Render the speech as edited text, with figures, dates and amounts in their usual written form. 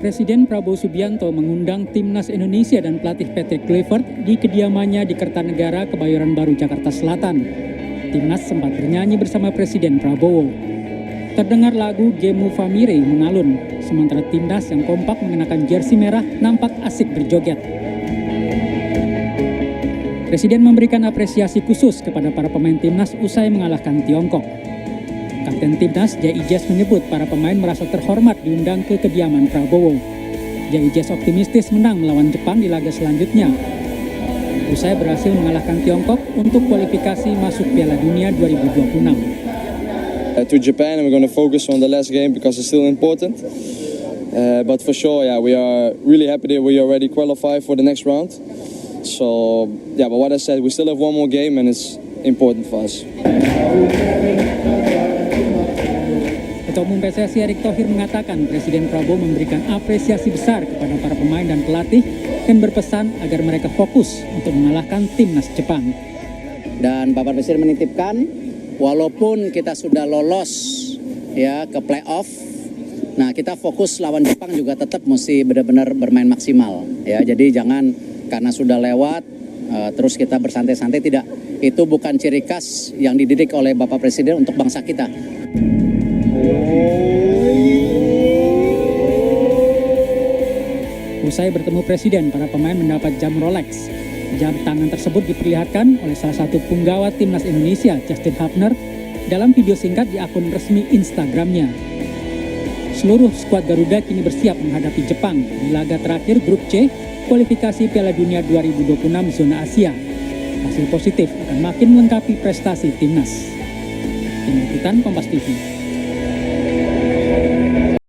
Presiden Prabowo Subianto mengundang Timnas Indonesia dan pelatih Patrick Kluivert di kediamannya di Kertanegara, Kebayoran Baru, Jakarta Selatan. Timnas sempat bernyanyi bersama Presiden Prabowo. Terdengar lagu Gemu Famire mengalun, sementara Timnas yang kompak mengenakan jersey merah nampak asik berjoget. Presiden memberikan apresiasi khusus kepada para pemain Timnas usai mengalahkan Tiongkok. Kapten Timnas Jai Ijas menyebut para pemain merasa terhormat diundang ke kediaman Prabowo. Jai Ijas optimistis menang melawan Jepang di laga selanjutnya. Usai berhasil mengalahkan Tiongkok untuk kualifikasi masuk Piala Dunia 2026. To Japan, and we're going to focus on the last game because it's still important. But for sure, we are really happy that we already qualified for the next round. So, but what I said, we still have one more game and it's important for us. Ketua Umum PSSI Erick Thohir mengatakan Presiden Prabowo memberikan apresiasi besar kepada para pemain dan pelatih dan berpesan agar mereka fokus untuk mengalahkan Timnas Jepang. Dan Bapak Presiden menitipkan, walaupun kita sudah lolos ke playoff, nah kita fokus lawan Jepang juga tetap mesti benar-benar bermain maksimal. Jadi jangan karena sudah lewat terus kita bersantai-santai, tidak. Itu bukan ciri khas yang dididik oleh Bapak Presiden untuk bangsa kita. Usai bertemu Presiden, para pemain mendapat jam Rolex. Jam tangan tersebut diperlihatkan oleh salah satu punggawa Timnas Indonesia, Justin Hubner, dalam video singkat di akun resmi Instagramnya. Seluruh skuad Garuda kini bersiap menghadapi Jepang di laga terakhir Grup C, kualifikasi Piala Dunia 2026 zona Asia. Hasil positif akan makin melengkapi prestasi Timnas. Tim Liputan Kompas TV.